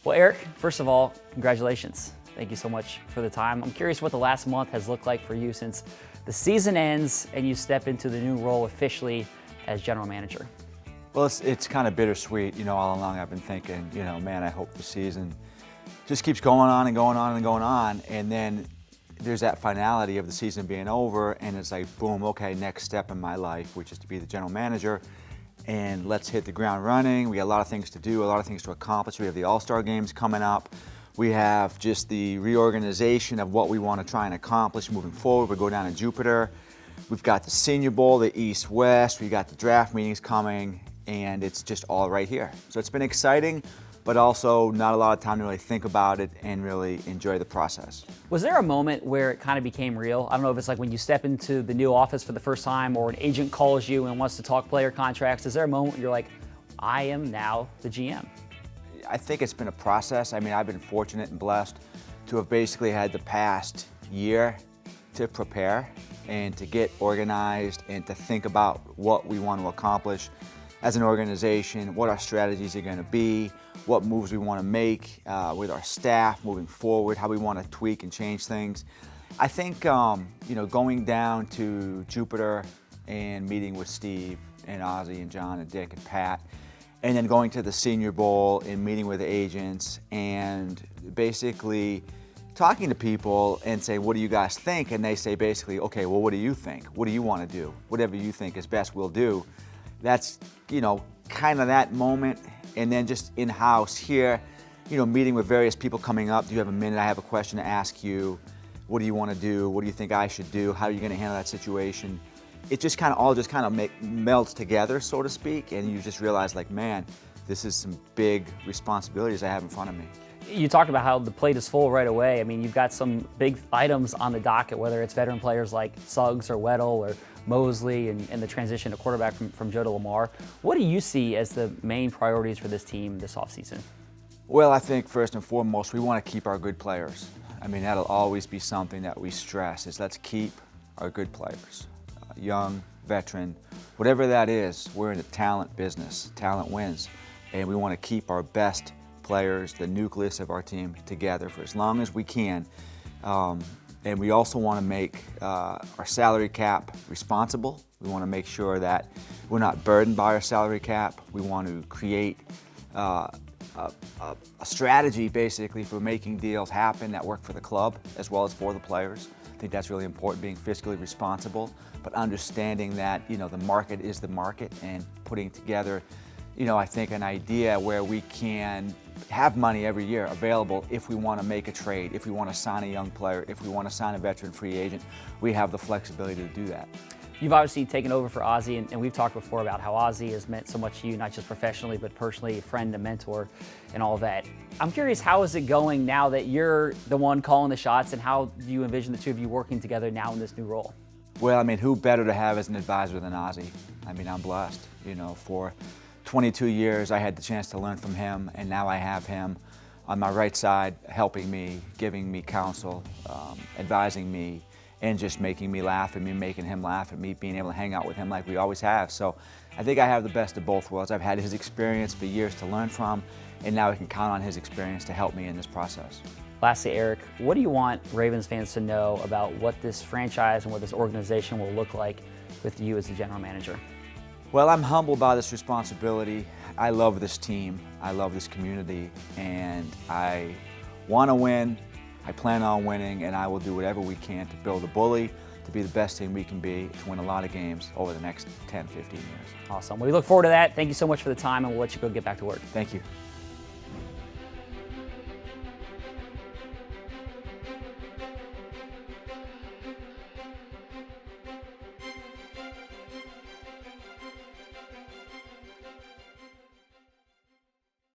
Well, Eric, first of all, congratulations. Thank you so much for the time. I'm curious what the last month has looked like for you since the season ends and you step into the new role officially as general manager. Well, it's kind of bittersweet. All along I've been thinking, man, I hope the season just keeps going on and going on and going on. And then there's that finality of the season being over, and it's like, boom, okay, next step in my life, which is to be the general manager. And let's hit the ground running. We got a lot of things to do, a lot of things to accomplish. We have the All-Star games coming up. We have just the reorganization of what we want to try and accomplish moving forward. We go down to Jupiter. We've got the Senior Bowl, the East-West. We got the draft meetings coming, and it's just all right here. So it's been exciting, but also not a lot of time to really think about it and really enjoy the process. Was there a moment where it kind of became real? I don't know if it's like when you step into the new office for the first time or an agent calls you and wants to talk player contracts. Is there a moment where you're like, I am now the GM? I think it's been a process. I've been fortunate and blessed to have basically had the past year to prepare and to get organized and to think about what we want to accomplish as an organization, what our strategies are going to be, what moves we want to make with our staff moving forward, how we want to tweak and change things. I think going down to Jupiter and meeting with Steve and Ozzie and John and Dick and Pat, and then going to the Senior Bowl and meeting with agents and basically talking to people and say, what do you guys think? And they say basically, okay, well, what do you think? What do you want to do? Whatever you think is best, we'll do. That's, kind of that moment. And then just in-house here, meeting with various people coming up. Do you have a minute? I have a question to ask you. What do you want to do? What do you think I should do? How are you going to handle that situation? It just kind of melts together, so to speak. And you just realize, like, man, this is some big responsibilities I have in front of me. You talked about how the plate is full right away. You've got some big items on the docket, whether it's veteran players like Suggs or Weddle or Mosley and the transition to quarterback from Joe to Lamar. What do you see as the main priorities for this team this offseason? Well, I think first and foremost, we want to keep our good players. That'll always be something that we stress is let's keep our good players. Young, veteran, whatever that is, we're in the talent business. Talent wins. And we want to keep our best players, the nucleus of our team, together for as long as we can. And we also want to make our salary cap responsible. We want to make sure that we're not burdened by our salary cap. We want to create a strategy basically for making deals happen that work for the club as well as for the players. I think that's really important, being fiscally responsible, but understanding that the market is the market and putting together I think an idea where we can have money every year available if we want to make a trade, if we want to sign a young player, if we want to sign a veteran free agent. We have the flexibility to do that. You've obviously taken over for Ozzie, and we've talked before about how Ozzie has meant so much to you, not just professionally, but personally, a friend, a mentor, and all that. I'm curious, how is it going now that you're the one calling the shots, and how do you envision the two of you working together now in this new role? Well, who better to have as an advisor than Ozzie? I'm blessed, for 22 years, I had the chance to learn from him, and now I have him on my right side, helping me, giving me counsel, advising me, and just making me laugh and me making him laugh and me being able to hang out with him like we always have. So I think I have the best of both worlds. I've had his experience for years to learn from, and now I can count on his experience to help me in this process. Lastly, Eric, what do you want Ravens fans to know about what this franchise and what this organization will look like with you as the general manager? Well, I'm humbled by this responsibility. I love this team. I love this community, and I want to win. I plan on winning, and I will do whatever we can to build a bully, to be the best team we can be, to win a lot of games over the next 10, 15 years. Awesome. Well, we look forward to that. Thank you so much for the time, and we'll let you go get back to work. Thank you.